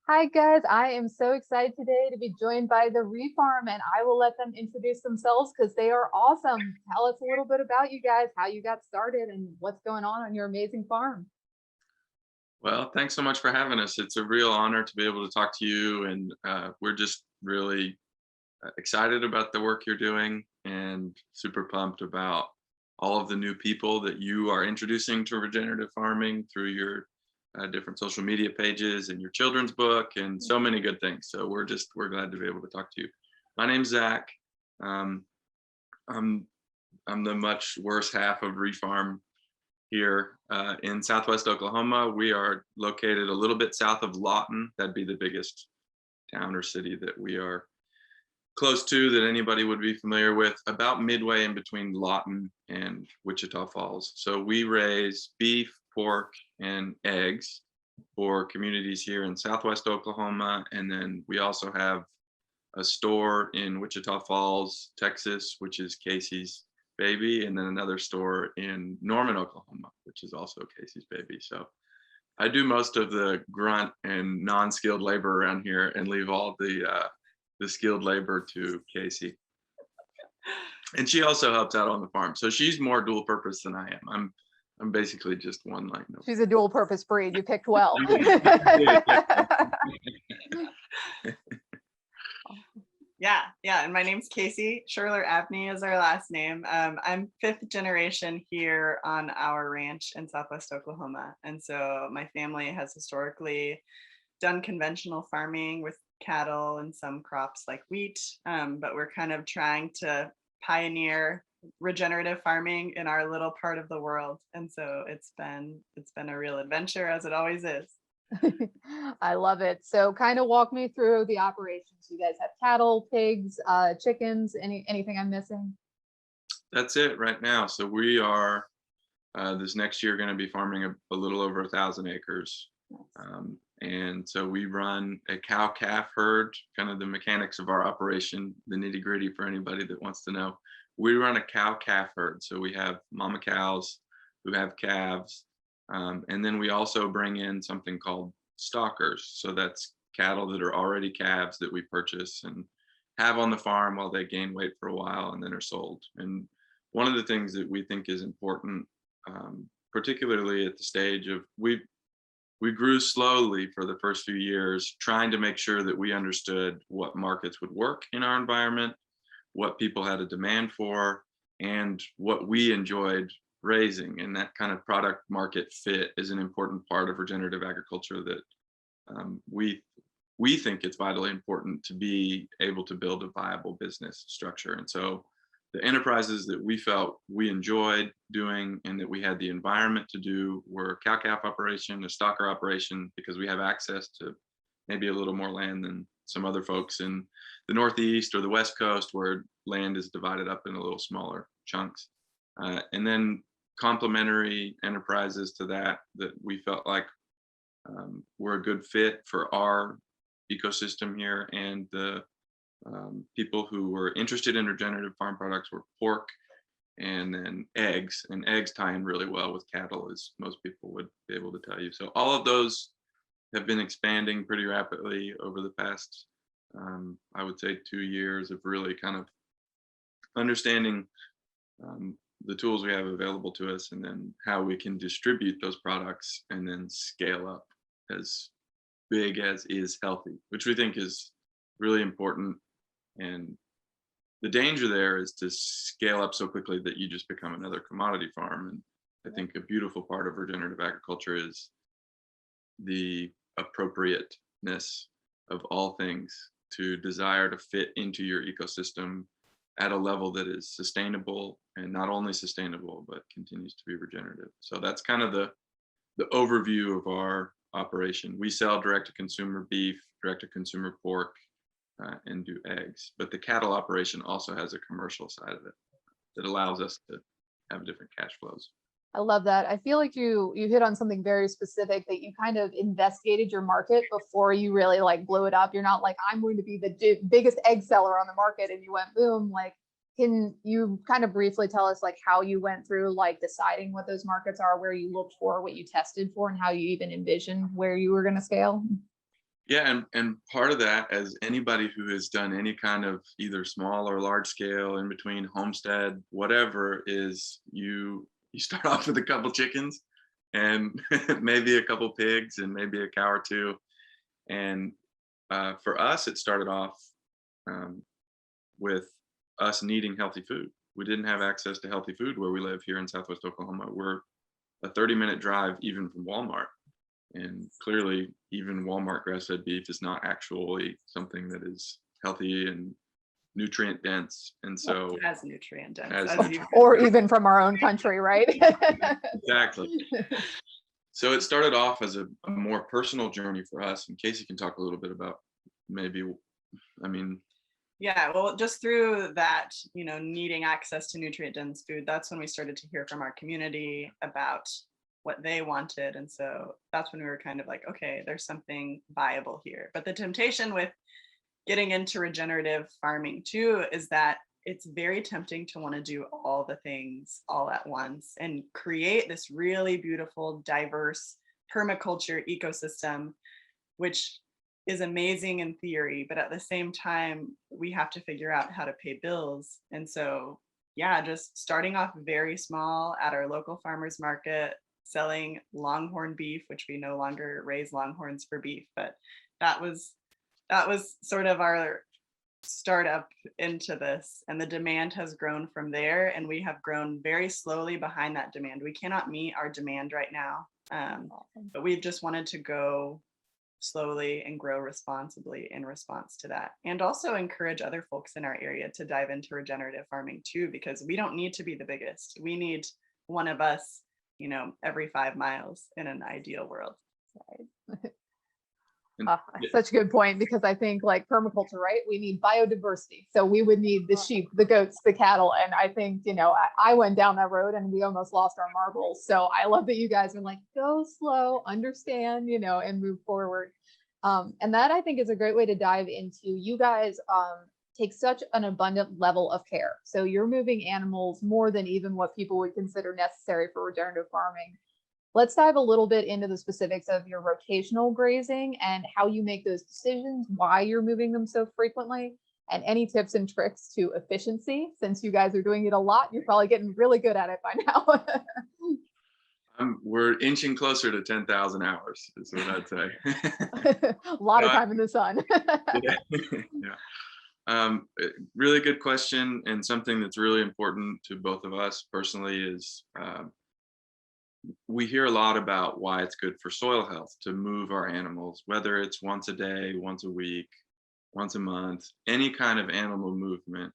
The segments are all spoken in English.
Hi guys, I am so excited today to be joined by the Re.Farm, and I will let them introduce themselves because they are awesome. Tell us a little bit about you guys, how you got started, and what's going on your amazing farm. Well, thanks so much for having us. It's a real honor to be able to talk to you, and we're just really excited about the work you're doing and super pumped about all of the new people that you are introducing to regenerative farming through your different social media pages and your children's book and so many good things. So we're glad to be able to talk to you. My name's Zach. Um, I'm I'm the much worse half of Re.Farm here in Southwest Oklahoma. We are located a little bit south of Lawton. That'd be the biggest town or city that we are close to that anybody would be familiar with, about midway in between Lawton and Wichita Falls. So we raise beef, pork, and eggs for communities here in Southwest Oklahoma. And then we also have a store in Wichita Falls, Texas, which is Kacie's Baby, and then another store in Norman, Oklahoma, which is also Kacie's Baby. So I do most of the grunt and non-skilled labor around here and leave all the skilled labor to Kacie. And she also helps out on the farm. So she's more dual purpose than I am. I'm basically just one line. No. She's a dual purpose breed. You picked well. Yeah. And my name's Kacie. Schurler Abney is our last name. I'm fifth generation here on our ranch in Southwest Oklahoma. And so my family has historically done conventional farming with cattle and some crops like wheat. But we're kind of trying to pioneer regenerative farming in our little part of the world. And so it's been a real adventure, as it always is. I love it. So kind of walk me through the operations. You guys have cattle, pigs, chickens, anything I'm missing? That's it right now. So we are this next year going to be farming a little over 1,000 acres. And so we run a cow calf herd, kind of the mechanics of our operation, the nitty gritty for anybody that wants to know. We run a cow calf herd. So we have mama cows who have calves. And then we also bring in something called stalkers. So that's cattle that are already calves that we purchase and have on the farm while they gain weight for a while and then are sold. And one of the things that we think is important, particularly at the stage of we grew slowly for the first few years, trying to make sure that we understood what markets would work in our environment, what people had a demand for, and what we enjoyed raising. And that kind of product market fit is an important part of regenerative agriculture that we think it's vitally important to be able to build a viable business structure. And so the enterprises that we felt we enjoyed doing and that we had the environment to do were cow calf operation, a stalker operation, because we have access to maybe a little more land than some other folks in the Northeast or the West Coast, where land is divided up in a little smaller chunks. And then complementary enterprises to that we felt like were a good fit for our ecosystem here, and the people who were interested in regenerative farm products were pork and then eggs, and eggs tie in really well with cattle, as most people would be able to tell you. So all of those have been expanding pretty rapidly over the past, I would say, 2 years of really kind of understanding the tools we have available to us, and then how we can distribute those products and then scale up as big as is healthy, which we think is really important. And the danger there is to scale up so quickly that you just become another commodity farm. And I think a beautiful part of regenerative agriculture is the appropriateness of all things to desire to fit into your ecosystem at a level that is sustainable, and not only sustainable, but continues to be regenerative. So that's kind of the overview of our operation. We sell direct to consumer beef, direct to consumer pork, and do eggs. But the cattle operation also has a commercial side of it that allows us to have different cash flows. I love that. I feel like you hit on something very specific, that you kind of investigated your market before you really like blew it up. You're not like, I'm going to be the biggest egg seller on the market, and you went boom. Like, can you kind of briefly tell us like how you went through like deciding what those markets are, where you looked for, what you tested for, and how you even envisioned where you were going to scale? Yeah, and part of that, as anybody who has done any kind of either small or large scale, in between, homestead, whatever, is you start off with a couple chickens and maybe a couple pigs and maybe a cow or two. And for us, it started off um, with us needing healthy food. We didn't have access to healthy food where we live here in Southwest Oklahoma. We're a 30-minute drive even from Walmart. And clearly, even Walmart grass-fed beef is not actually something that is healthy and nutrient dense. And so, As nutrient dense, as as you Or even from our own country, right? exactly. So it started off as a more personal journey for us. And Kacie can talk a little bit about maybe, I mean, Yeah, well, just through that, needing access to nutrient dense food, that's when we started to hear from our community about what they wanted. And so that's when we were kind of like, okay, there's something viable here. But the temptation with getting into regenerative farming too is that it's very tempting to want to do all the things all at once and create this really beautiful, diverse permaculture ecosystem, which is amazing in theory, but at the same time, we have to figure out how to pay bills. And so, yeah, just starting off very small at our local farmers market, selling longhorn beef, which we no longer raise longhorns for beef, but that was sort of our startup into this, and the demand has grown from there, and we have grown very slowly behind that demand. We cannot meet our demand right now, but we've just wanted to go slowly and grow responsibly in response to that, and also encourage other folks in our area to dive into regenerative farming too, because we don't need to be the biggest. We need one of us, every 5 miles in an ideal world. Right. and, Such a good point, because I think like permaculture, right? We need biodiversity. So we would need the sheep, the goats, the cattle. And I think, I went down that road and we almost lost our marbles. So I love that you guys are like, go slow, understand, and move forward. And that I think is a great way to dive into. You guys take such an abundant level of care. So you're moving animals more than even what people would consider necessary for regenerative farming. Let's dive a little bit into the specifics of your rotational grazing and how you make those decisions, why you're moving them so frequently, and any tips and tricks to efficiency. Since you guys are doing it a lot, you're probably getting really good at it by now. we're inching closer to 10,000 hours, is what I'd say. A lot of time in the sun. Yeah. Yeah. Really good question, and something that's really important to both of us personally is we hear a lot about why it's good for soil health to move our animals, whether it's once a day, once a week, once a month. Any kind of animal movement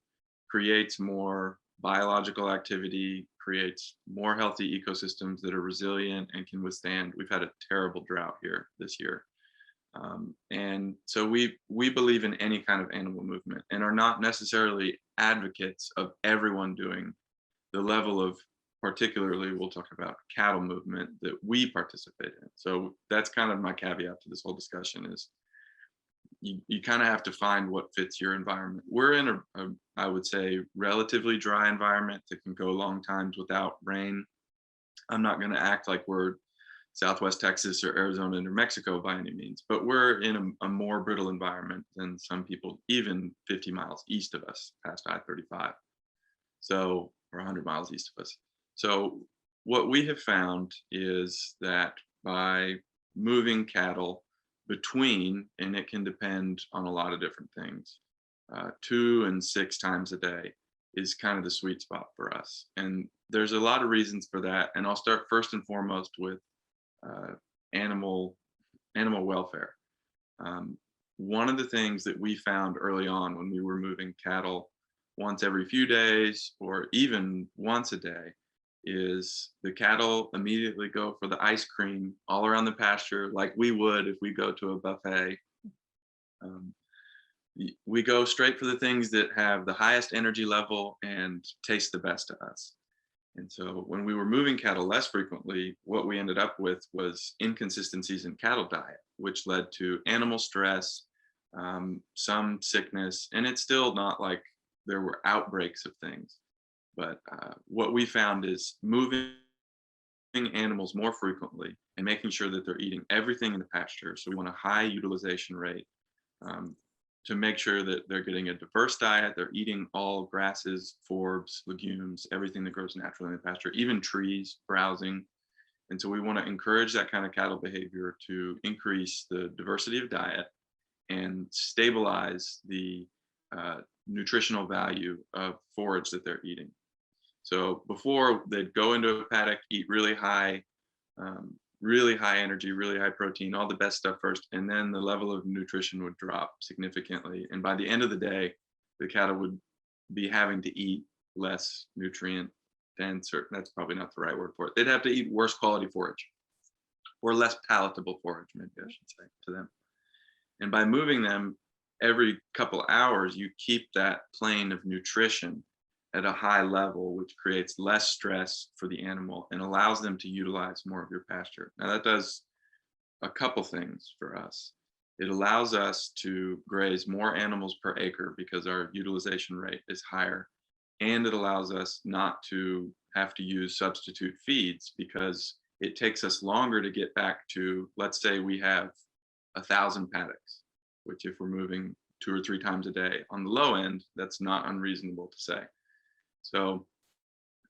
creates more biological activity, creates more healthy ecosystems that are resilient and can withstand. We've had a terrible drought here this year. And so we believe in any kind of animal movement and are not necessarily advocates of everyone doing the level of, particularly we'll talk about cattle movement, that we participate in. So that's kind of my caveat to this whole discussion is you kind of have to find what fits your environment. We're in a I would say relatively dry environment that can go long times without rain. I'm not going to act like we're Southwest Texas or Arizona or New Mexico by any means, but we're in a more brittle environment than some people, even 50 miles east of us, past I-35. So, or 100 miles east of us. So, what we have found is that by moving cattle between, and it can depend on a lot of different things, 2 and 6 times a day is kind of the sweet spot for us. And there's a lot of reasons for that. And I'll start first and foremost with uh, animal welfare. One of the things that we found early on when we were moving cattle once every few days or even once a day is the cattle immediately go for the ice cream all around the pasture like we would if we go to a buffet. We go straight for the things that have the highest energy level and taste the best to us. And so when we were moving cattle less frequently, what we ended up with was inconsistencies in cattle diet, which led to animal stress, some sickness, and it's still not like there were outbreaks of things. But what we found is moving animals more frequently and making sure that they're eating everything in the pasture. So we want a high utilization rate, to make sure that they're getting a diverse diet. They're eating all grasses, forbs, legumes, everything that grows naturally in the pasture, even trees, browsing. And so we want to encourage that kind of cattle behavior to increase the diversity of diet and stabilize the nutritional value of forage that they're eating. So before, they'd go into a paddock, eat really high energy, really high protein, all the best stuff first, and then the level of nutrition would drop significantly. And by the end of the day, the cattle would be having to eat less nutrient dense, or that's probably not the right word for it. They'd have to eat worse quality forage, or less palatable forage, maybe I should say, to them. And by moving them every couple hours, you keep that plane of nutrition at a high level, which creates less stress for the animal and allows them to utilize more of your pasture. Now, that does a couple things for us. It allows us to graze more animals per acre because our utilization rate is higher. And it allows us not to have to use substitute feeds because it takes us longer to get back to, let's say we have 1,000 paddocks, which if we're moving 2 or 3 times a day, on the low end, that's not unreasonable to say. So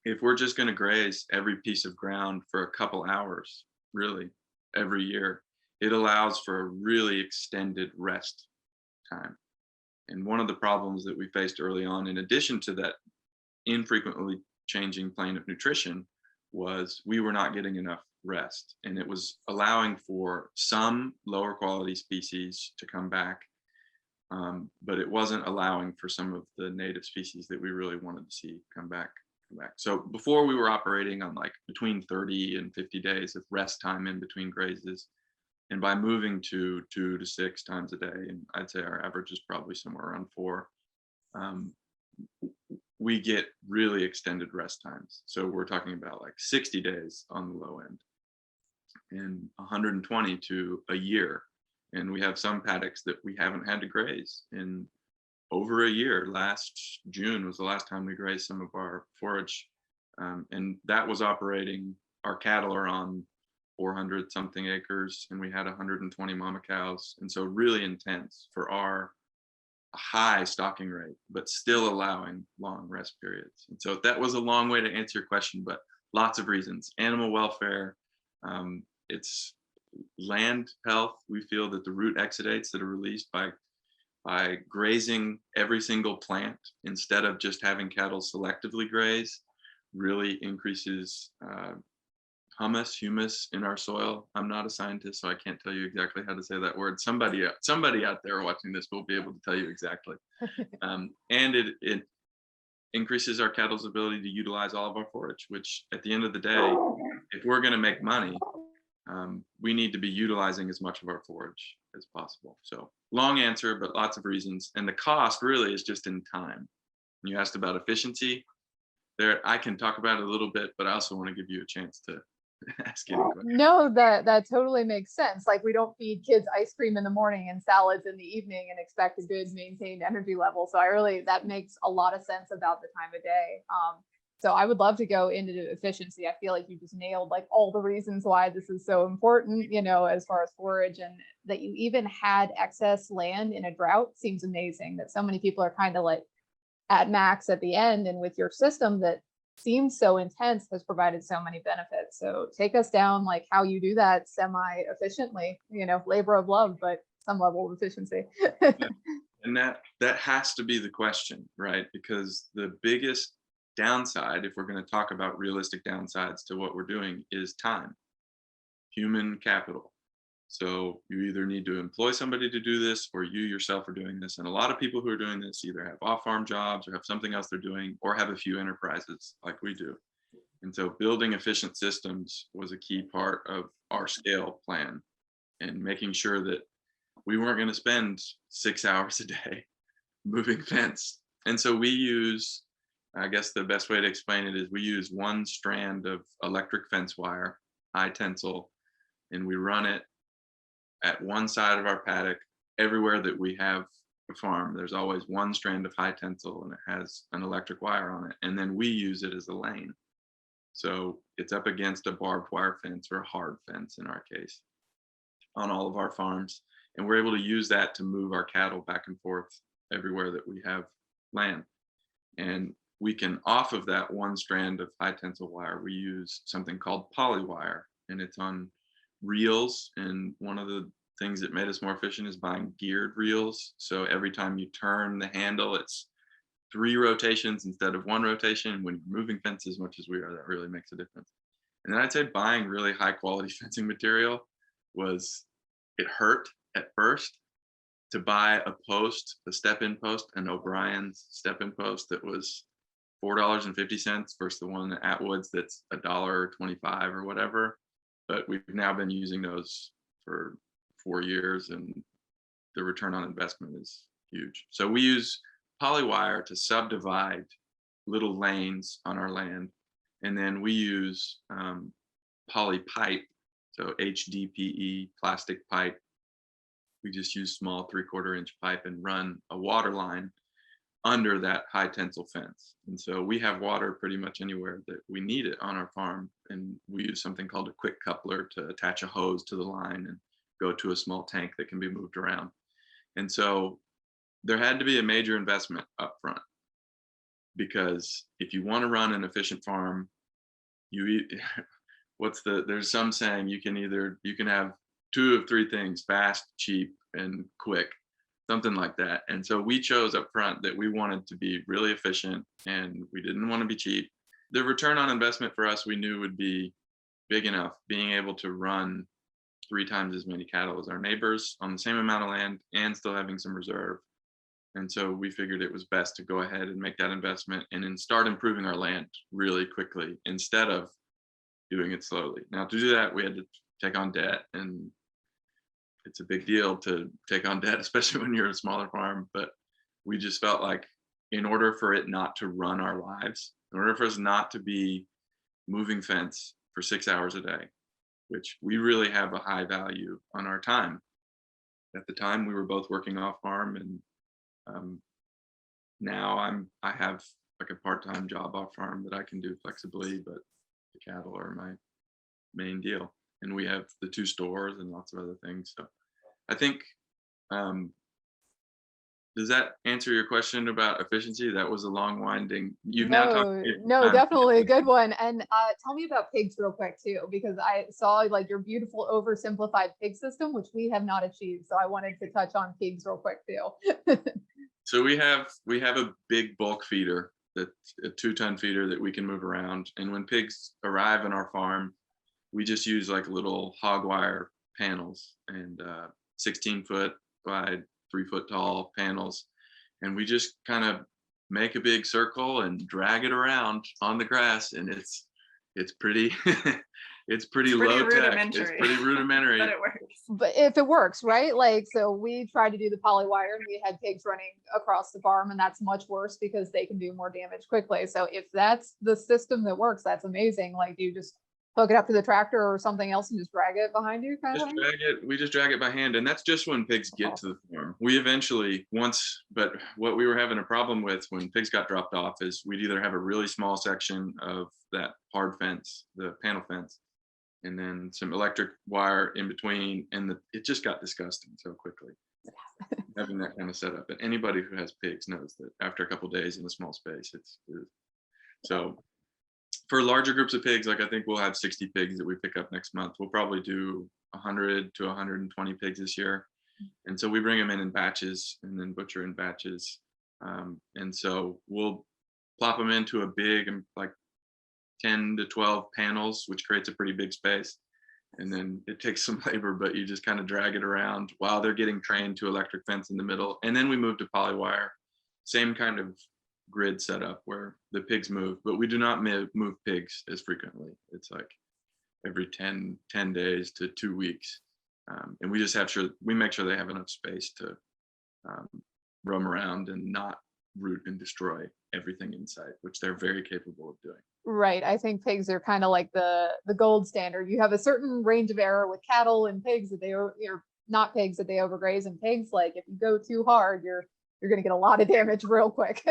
if we're just going to graze every piece of ground for a couple hours, really, every year, it allows for a really extended rest time. And one of the problems that we faced early on, in addition to that infrequently changing plane of nutrition, was we were not getting enough rest. And it was allowing for some lower quality species to come back, but it wasn't allowing for some of the native species that we really wanted to see come back. So before, we were operating on like between 30 and 50 days of rest time in between grazes. And by moving to 2 to 6 times a day, and I'd say our average is probably somewhere around 4, we get really extended rest times. So we're talking about like 60 days on the low end and 120 to a year. And we have some paddocks that we haven't had to graze in over a year. Last June was the last time we grazed some of our forage. And that was operating, our cattle are on 400 something acres, and we had 120 mama cows. And so really intense for our high stocking rate, but still allowing long rest periods. And so that was a long way to answer your question, but lots of reasons. Animal welfare, it's land health. We feel that the root exudates that are released by grazing every single plant instead of just having cattle selectively graze really increases humus in our soil. I'm not a scientist, so I can't tell you exactly how to say that word. Somebody out there watching this will be able to tell you exactly. And it increases our cattle's ability to utilize all of our forage, which at the end of the day, if we're going to make money, we need to be utilizing as much of our forage as possible. So long answer, but lots of reasons. And the cost really is just in time. You asked about efficiency. There, I can talk about it a little bit, but I also want to give you a chance to ask any questions. No, that totally makes sense. Like, we don't feed kids ice cream in the morning and salads in the evening and expect a good maintained energy level. So that makes a lot of sense about the time of day. So I would love to go into efficiency. I feel like you just nailed like all the reasons why this is so important, as far as forage, and that you even had excess land in a drought seems amazing. That so many people are kind of like at max at the end, and with your system that seems so intense has provided so many benefits. So take us down like how you do that semi-efficiently, labor of love, but some level of efficiency. And that has to be the question, right? Because the biggest downside, if we're going to talk about realistic downsides to what we're doing, is time, human capital. So you either need to employ somebody to do this, or you yourself are doing this. And a lot of people who are doing this either have off-farm jobs or have something else they're doing, or have a few enterprises like we do. And so building efficient systems was a key part of our scale plan, and making sure that we weren't going to spend 6 hours a day moving fence. And so we use, I guess the best way to explain it is, we use one strand of electric fence wire, high tensile, and we run it at one side of our paddock. Everywhere that we have a farm, there's always one strand of high tensile, and it has an electric wire on it. And then we use it as a lane. So it's up against a barbed wire fence or a hard fence in our case on all of our farms. And we're able to use that to move our cattle back and forth everywhere that we have land. And we can, off of that one strand of high tensile wire, we use something called poly wire, and it's on reels. And one of the things that made us more efficient is buying geared reels. So every time you turn the handle, it's 3 rotations instead of 1 rotation. When you're moving fences as much as we are, that really makes a difference. And then I'd say buying really high quality fencing material it hurt at first to buy a post, a step-in post, an O'Brien's step-in post that was $4.50 versus the one at Atwood's that's $1.25 or whatever. But we've now been using those for 4 years, and the return on investment is huge. So we use polywire to subdivide little lanes on our land, and then we use poly pipe, so HDPE plastic pipe. We just use small 3/4 inch pipe and run a water line under that high tensile fence. And so we have water pretty much anywhere that we need it on our farm. And we use something called a quick coupler to attach a hose to the line and go to a small tank that can be moved around. And so there had to be a major investment up front, because if you want to run an efficient farm, there's some saying you can have 2 of 3 things: fast, cheap, and quick, something like that. And so we chose up front that we wanted to be really efficient and we didn't want to be cheap. The return on investment for us, we knew, would be big enough, being able to run 3 times as many cattle as our neighbors on the same amount of land and still having some reserve. And so we figured it was best to go ahead and make that investment and then start improving our land really quickly instead of doing it slowly. Now, to do that, we had to take on debt, and it's a big deal to take on debt, especially when you're a smaller farm. But we just felt like, in order for it not to run our lives, in order for us not to be moving fence for 6 hours a day, which we really have a high value on our time. At the time, we were both working off farm, and now I have like a part-time job off farm that I can do flexibly, but the cattle are my main deal. And we have the 2 stores and lots of other things. So I think, does that answer your question about efficiency? That was a long winding. You've now talked. No, definitely a good one. And tell me about pigs real quick too, because I saw like your beautiful oversimplified pig system, which we have not achieved. So I wanted to touch on pigs real quick too. So we have a big bulk feeder, that's a 2-ton feeder that we can move around. And when pigs arrive on our farm, we just use like little hog wire panels, and 16-foot wide, 3-foot tall panels. And we just kind of make a big circle and drag it around on the grass. And it's pretty, it's pretty low tech. It's pretty rudimentary. But it works. But if it works, right? Like, so we tried to do the poly wire and we had pigs running across the farm, and that's much worse because they can do more damage quickly. So if that's the system that works, that's amazing. Like, you just hook it up to the tractor or something else and just drag it behind you, kind of thing? We just drag it by hand, and that's just when pigs get to the farm. We eventually, but what we were having a problem with when pigs got dropped off is we'd either have a really small section of that hard fence, the panel fence, and then some electric wire in between, and it just got disgusting so quickly. Having that kind of setup, and anybody who has pigs knows that after a couple of days in a small space, it's so. For larger groups of pigs, like I think we'll have 60 pigs that we pick up next month. We'll probably do 100 to 120 pigs this year. And so we bring them in batches and then butcher in batches. And so we'll plop them into a big, like 10 to 12 panels, which creates a pretty big space. And then it takes some labor, but you just kind of drag it around while they're getting trained to electric fence in the middle. And then we move to polywire, same kind of grid setup where the pigs move, but we do not move pigs as frequently. It's like every 10 days to 2 weeks. And we just make sure they have enough space to roam around and not root and destroy everything in sight, which they're very capable of doing. Right. I think pigs are kind of like the gold standard. You have a certain range of error with cattle and pigs that you're not pigs that they overgraze, and pigs, like if you go too hard, you're going to get a lot of damage real quick.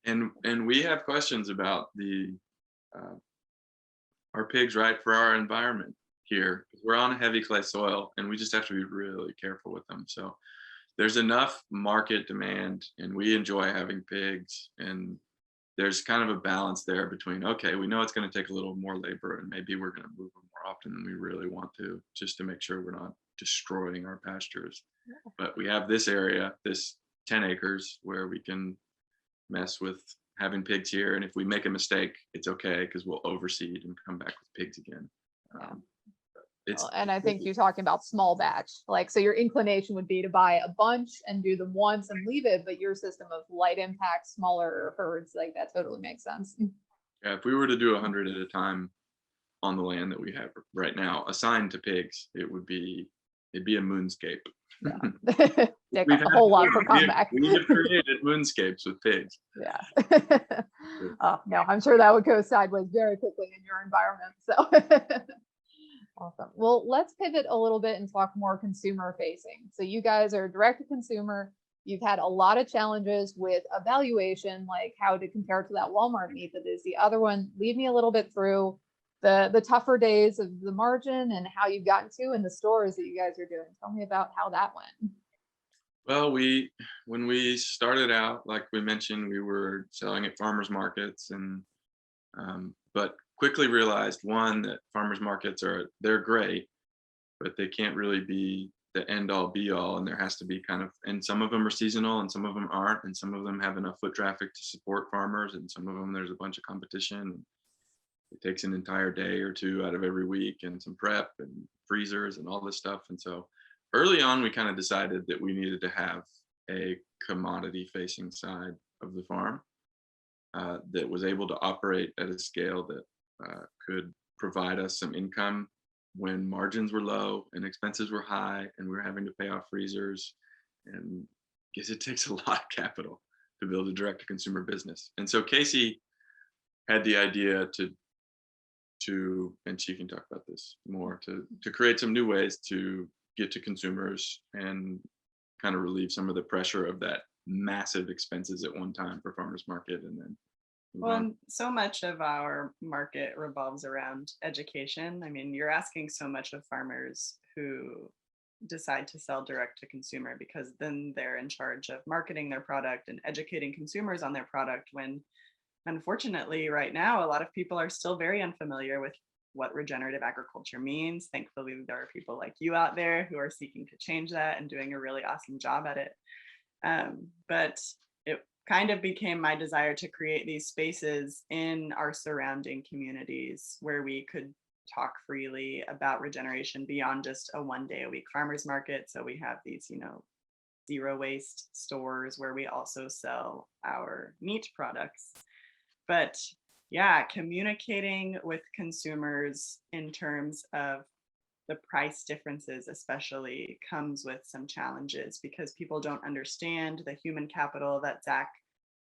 And we have questions about the our pigs right for our environment here. We're on a heavy clay soil, and we just have to be really careful with them. So there's enough market demand, and we enjoy having pigs, and there's kind of a balance there between, okay, we know it's going to take a little more labor, and maybe we're going to move them more often than we really want to, just to make sure we're not destroying our pastures. But we have this area, this 10 acres, where we can mess with having pigs here, and if we make a mistake, it's okay, because we'll overseed and come back with pigs again. And I think you're talking about small batch, like, so your inclination would be to buy a bunch and do them once and leave it, but your system of light impact, smaller herds, like that totally makes sense. Yeah, if we were to do 100 at a time on the land that we have right now assigned to pigs, it'd be a moonscape. Yeah. Take a whole lot for comeback. We have created moonscapes with pigs. Yeah. Oh, no, I'm sure that would go sideways very quickly in your environment. So awesome. Well, let's pivot a little bit and talk more consumer facing. So you guys are direct to consumer. You've had a lot of challenges with evaluation, like how to compare to that Walmart meat that is the other one. Lead me a little bit through the tougher days of the margin and how you've gotten to in the stores that you guys are doing. Tell me about how that went. Well, when we started out, like we mentioned, we were selling at farmers markets, and but quickly realized, one, that farmers markets they're great, but they can't really be the end all be all, and there has to be and some of them are seasonal and some of them aren't, and some of them have enough foot traffic to support farmers, and some of them there's a bunch of competition. It takes an entire day or two out of every week, and some prep and freezers and all this stuff. And so early on, we kind of decided that we needed to have a commodity facing side of the farm that was able to operate at a scale that could provide us some income when margins were low and expenses were high, and we were having to pay off freezers. And because it takes a lot of capital to build a direct to consumer business. And so Kacie had the idea and she can talk about this more, to create some new ways to get to consumers and kind of relieve some of the pressure of that massive expenses at one time for farmers market. And then well, so much of our market revolves around education. I mean, you're asking so much of farmers who decide to sell direct to consumer, because then they're in charge of marketing their product and educating consumers on their product, when unfortunately right now a lot of people are still very unfamiliar with what regenerative agriculture means. Thankfully, there are people like you out there who are seeking to change that and doing a really awesome job at it. But it kind of became my desire to create these spaces in our surrounding communities where we could talk freely about regeneration beyond just a 1 day a week farmers market. So we have these, zero waste stores where we also sell our meat products. But yeah, communicating with consumers in terms of the price differences especially comes with some challenges, because people don't understand the human capital that Zach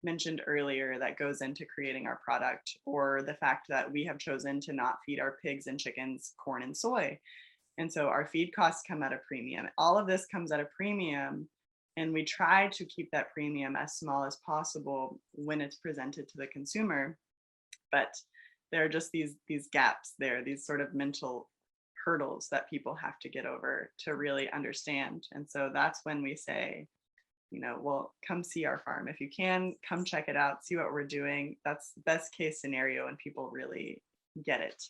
mentioned earlier that goes into creating our product, or the fact that we have chosen to not feed our pigs and chickens corn and soy. And so our feed costs come at a premium. All of this comes at a premium, and we try to keep that premium as small as possible when it's presented to the consumer. But there are just these gaps there, these sort of mental hurdles that people have to get over to really understand. And so that's when we say, well, come see our farm. If you can, come check it out, see what we're doing. That's the best case scenario, and people really get it.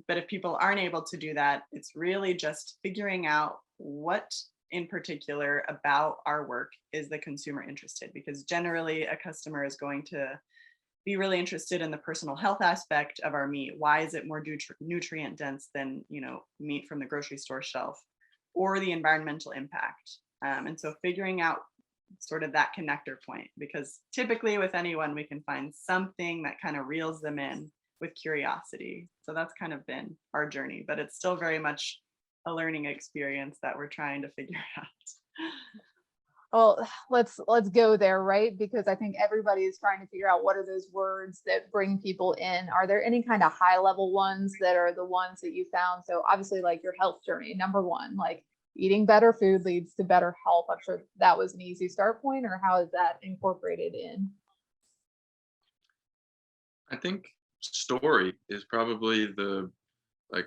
But if people aren't able to do that, it's really just figuring out what in particular about our work is the consumer interested, because generally a customer is going to be really interested in the personal health aspect of our meat. Why is it more nutrient dense than meat from the grocery store shelf, or the environmental impact? And so figuring out sort of that connector point, because typically with anyone we can find something that kind of reels them in with curiosity. So that's kind of been our journey, but it's still very much a learning experience that we're trying to figure out. Well, let's go there, right? Because I think everybody is trying to figure out what are those words that bring people in. Are there any kind of high level ones that are the ones that you found? So obviously, like your health journey, number one, like eating better food leads to better health. I'm sure that was an easy start point, or how is that incorporated in? I think story is probably like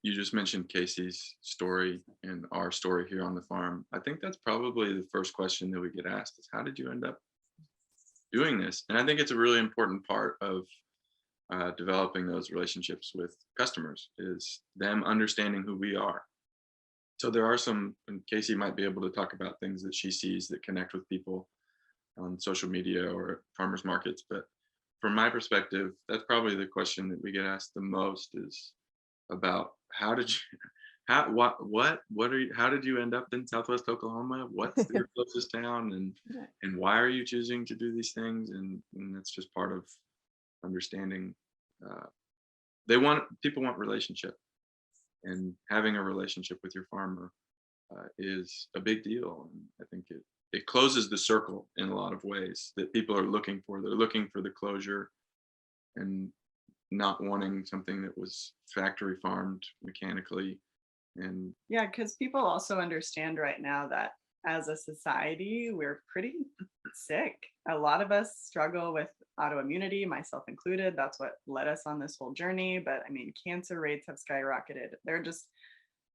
you just mentioned Casey's story and our story here on the farm. I think that's probably the first question that we get asked is, how did you end up doing this? And I think it's a really important part of developing those relationships with customers is them understanding who we are. So there are some, and Kacie might be able to talk about things that she sees that connect with people on social media or at farmers markets. But from my perspective, that's probably the question that we get asked the most is about how did you, what are you, how did you end up in Southwest Oklahoma? What's your closest town, and why are you choosing to do these things? And that's just part of understanding. People want relationship, and having a relationship with your farmer is a big deal. And I think it closes the circle in a lot of ways that people are looking for. They're looking for the closure and not wanting something that was factory farmed mechanically. And yeah, because people also understand right now that as a society, we're pretty sick. A lot of us struggle with autoimmunity, myself included. That's what led us on this whole journey. But I mean, cancer rates have skyrocketed. They're just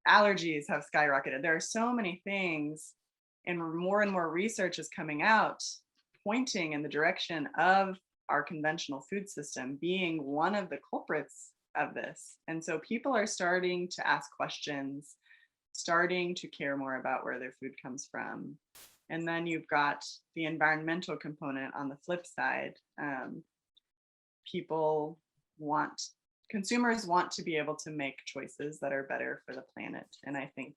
allergies have skyrocketed. There are so many things, and more research is coming out pointing in the direction of our conventional food system being one of the culprits of this. And so people are starting to ask questions, starting to care more about where their food comes from. And then you've got the environmental component on the flip side. Consumers want to be able to make choices that are better for the planet. And I think,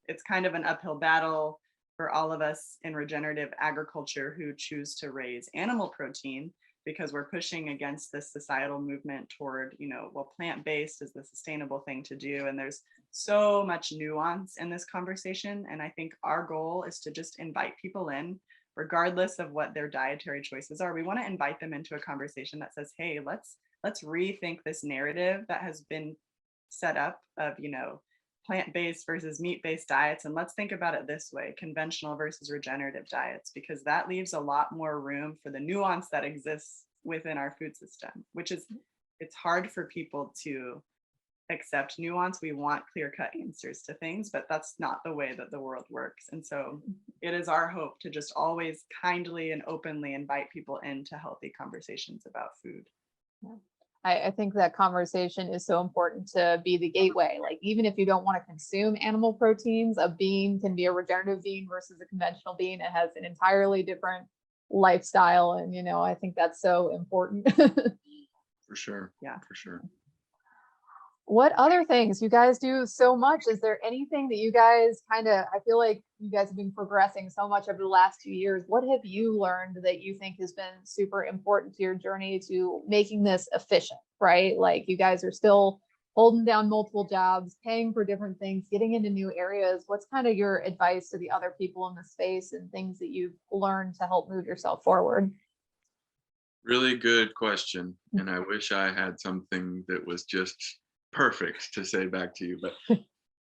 it's kind of an uphill battle for all of us in regenerative agriculture who choose to raise animal protein, because we're pushing against this societal movement toward, plant-based is the sustainable thing to do. And there's so much nuance in this conversation. And I think our goal is to just invite people in, regardless of what their dietary choices are. We want to invite them into a conversation that says, hey, let's rethink this narrative that has been set up of, plant-based versus meat-based diets. And let's think about it this way, conventional versus regenerative diets, because that leaves a lot more room for the nuance that exists within our food system, it's hard for people to accept nuance. We want clear-cut answers to things, but that's not the way that the world works. And so it is our hope to just always kindly and openly invite people into healthy conversations about food. Yeah. I think that conversation is so important to be the gateway. Like, even if you don't want to consume animal proteins, a bean can be a regenerative bean versus a conventional bean. It has an entirely different lifestyle. And, I think that's so important. for sure. Yeah, for sure. What other things? You guys do so much. Is there anything that you guys I feel like you guys have been progressing so much over the last 2 years. What have you learned that you think has been super important to your journey to making this efficient, right? Like, you guys are still holding down multiple jobs, paying for different things, getting into new areas. What's kind of your advice to the other people in the space and things that you've learned to help move yourself forward? Really good question. And I wish I had something that was just perfect to say back to you. But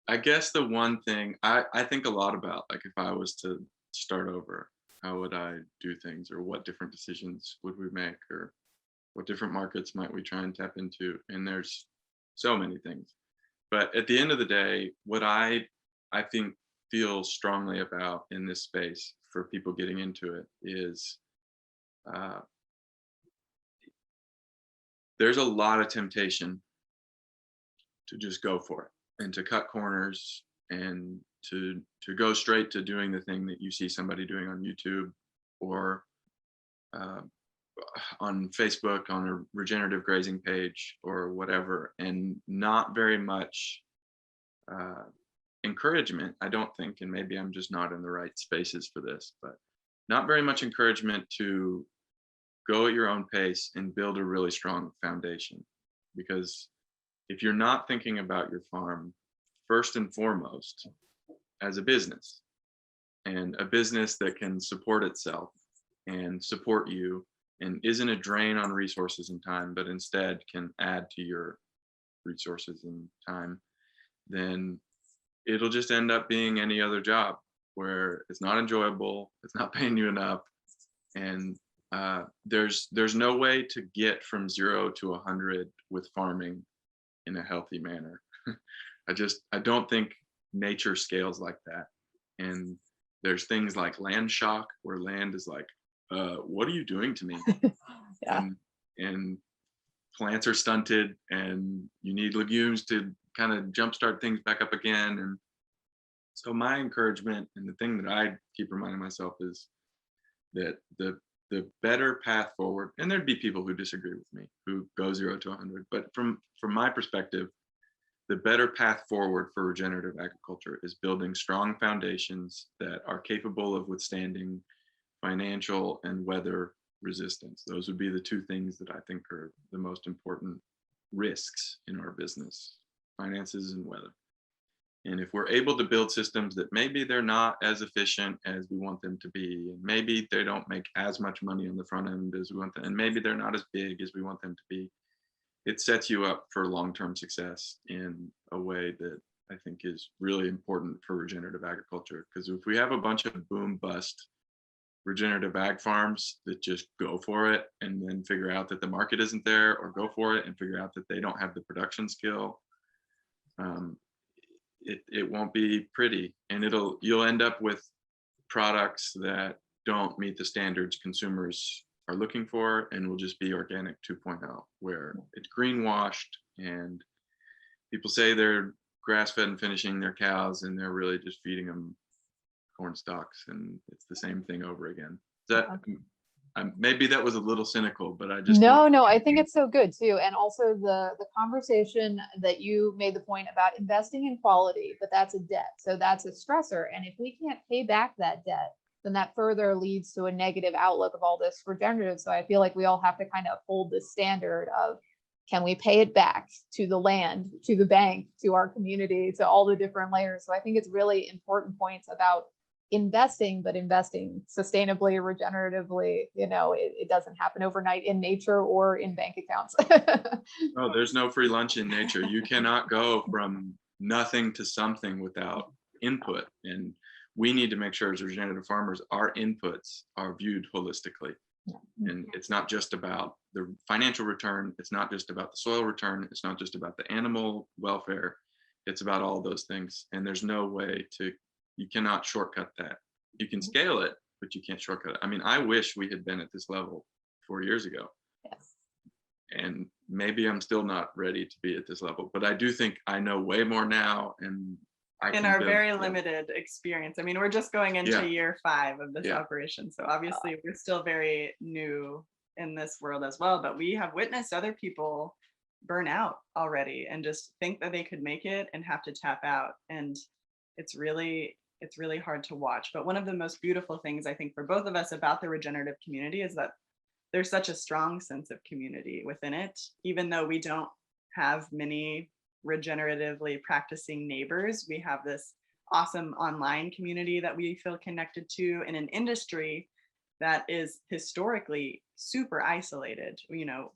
I guess the one thing I think a lot about, like, if I was to start over, how would I do things, or what different decisions would we make, or what different markets might we try and tap into? And there's so many things. But at the end of the day, what I think feel strongly about in this space for people getting into it is there's a lot of temptation to just go for it and to cut corners and to go straight to doing the thing that you see somebody doing on YouTube or on Facebook on a regenerative grazing page or whatever, and not very much encouragement, I don't think, and maybe I'm just not in the right spaces for this, but not very much encouragement to go at your own pace and build a really strong foundation. Because if you're not thinking about your farm first and foremost as a business, and a business that can support itself and support you and isn't a drain on resources and time, but instead can add to your resources and time, then it'll just end up being any other job where it's not enjoyable, it's not paying you enough, and there's no way to get from 0 to 100 with farming in a healthy manner. I don't think nature scales like that. And there's things like land shock, where land is like, what are you doing to me? Yeah. And plants are stunted, and you need legumes to kind of jumpstart things back up again. And so my encouragement, and the thing that I keep reminding myself, is that the better path forward, and there'd be people who disagree with me, who go 0 to 100, but from my perspective, the better path forward for regenerative agriculture is building strong foundations that are capable of withstanding financial and weather resistance. Those would be the two things that I think are the most important risks in our business: finances and weather. And if we're able to build systems that maybe they're not as efficient as we want them to be, and maybe they don't make as much money on the front end as we want them, and maybe they're not as big as we want them to be, it sets you up for long-term success in a way that I think is really important for regenerative agriculture. Because if we have a bunch of boom bust regenerative ag farms that just go for it and then figure out that the market isn't there, or go for it and figure out that they don't have the production skill, it won't be pretty, and you'll end up with products that don't meet the standards consumers are looking for, and will just be organic 2.0, where it's greenwashed, and people say they're grass-fed and finishing their cows, and they're really just feeding them corn stalks, and it's the same thing over again. Maybe that was a little cynical, but I just No, I think it's so good too. And also the conversation that you made the point about investing in quality, but that's a debt. So that's a stressor. And if we can't pay back that debt, then that further leads to a negative outlook of all this regenerative. So I feel like we all have to kind of hold the standard of, can we pay it back to the land, to the bank, to our community, to all the different layers. So I think it's really important points about investing, but investing sustainably, regeneratively. It doesn't happen overnight in nature or in bank accounts. No, there's no free lunch in nature. You cannot go from nothing to something without input. And we need to make sure, as regenerative farmers, our inputs are viewed holistically. And it's not just about the financial return. It's not just about the soil return. It's not just about the animal welfare. It's about all those things. And there's no way you cannot shortcut that. You can scale it, but you can't shortcut it. I mean, I wish we had been at this level 4 years ago. Yes. And maybe I'm still not ready to be at this level, but I do think I know way more now, and in our very limited experience. I mean, we're just going into year 5 of this operation. So obviously we're still very new in this world as well, but we have witnessed other people burn out already and just think that they could make it and have to tap out. And it's really hard to watch. But one of the most beautiful things I think for both of us about the regenerative community is that there's such a strong sense of community within it, even though we don't have many regeneratively practicing neighbors. We have this awesome online community that we feel connected to in an industry that is historically super isolated.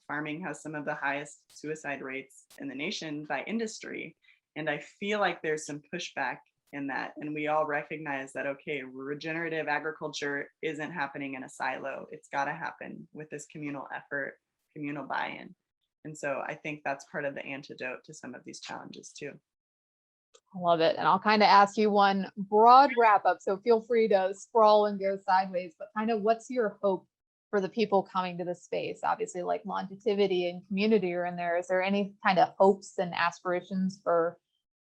Farming has some of the highest suicide rates in the nation by industry. And I feel like there's some pushback in that. And we all recognize that, okay, regenerative agriculture isn't happening in a silo. It's got to happen with this communal effort, communal buy-in. And so I think that's part of the antidote to some of these challenges too. I love it. And I'll kind of ask you one broad wrap up. So feel free to sprawl and go sideways, but kind of what's your hope for the people coming to the space? Obviously, like longevity and community are in there. Is there any kind of hopes and aspirations for,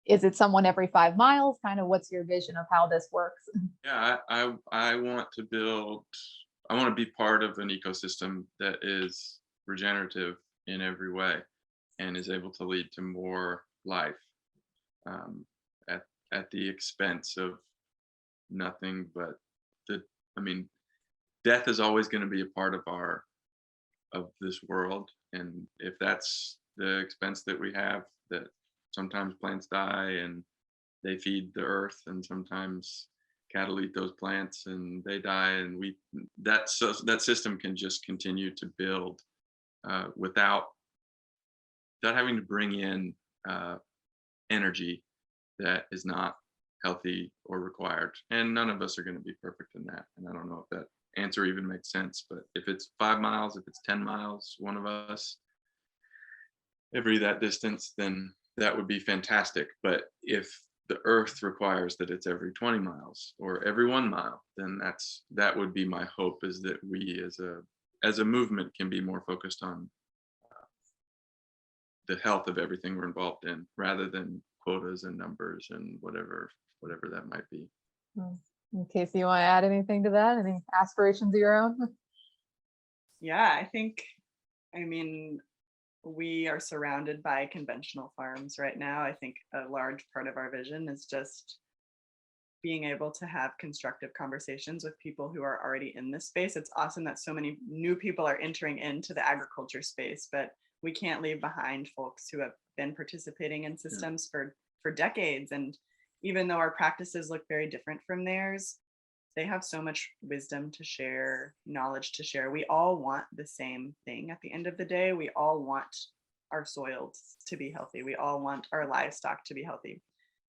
is it someone every 5 miles? Kind of what's your vision of how this works? Yeah, I want to be part of an ecosystem that is regenerative in every way and is able to lead to more life at the expense of nothing but death is always going to be a part of this world. And if that's the expense that we have, that sometimes plants die and they feed the earth, and sometimes cattle eat those plants and they die, and that system can just continue to build without having to bring in energy that is not healthy or required. And none of us are going to be perfect in that. And I don't know if that answer even makes sense. But if it's 5 miles, if it's 10 miles, one of us every that distance, then that would be fantastic. But if the earth requires that it's every 20 miles or every 1 mile, then that would be my hope, is that we as a movement can be more focused on the health of everything we're involved in, rather than quotas and numbers and whatever that might be. In case you want to add anything to that, any aspirations of your own? Yeah, I mean, we are surrounded by conventional farms right now. I think a large part of our vision is just being able to have constructive conversations with people who are already in this space. It's awesome that so many new people are entering into the agriculture space, but we can't leave behind folks who have been participating in systems for decades. And even though our practices look very different from theirs, they have so much wisdom to share, knowledge to share. We all want the same thing at the end of the day. We all want our soils to be healthy. We all want our livestock to be healthy.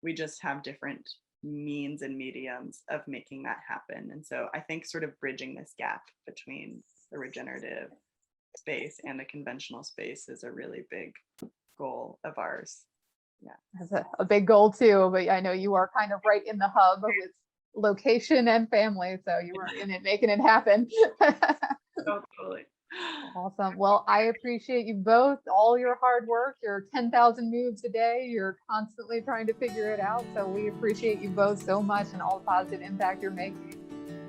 We just have different means and mediums of making that happen. And so I think sort of bridging this gap between the regenerative space and the conventional space is a really big goal of ours. Yeah, That's a big goal too, but I know you are kind of right in the hub with location and family, so you were in it, making it happen. totally. Awesome. Well, I appreciate you both, all your hard work, your 10,000 moves a day. You're constantly trying to figure it out. So we appreciate you both so much and all the positive impact you're making.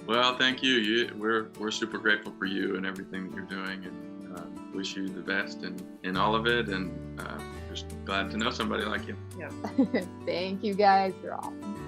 Well, thank you. We're super grateful for you and everything that you're doing, and wish you the best in all of it. And just glad to know somebody like you. Yeah. Thank you guys. You're awesome.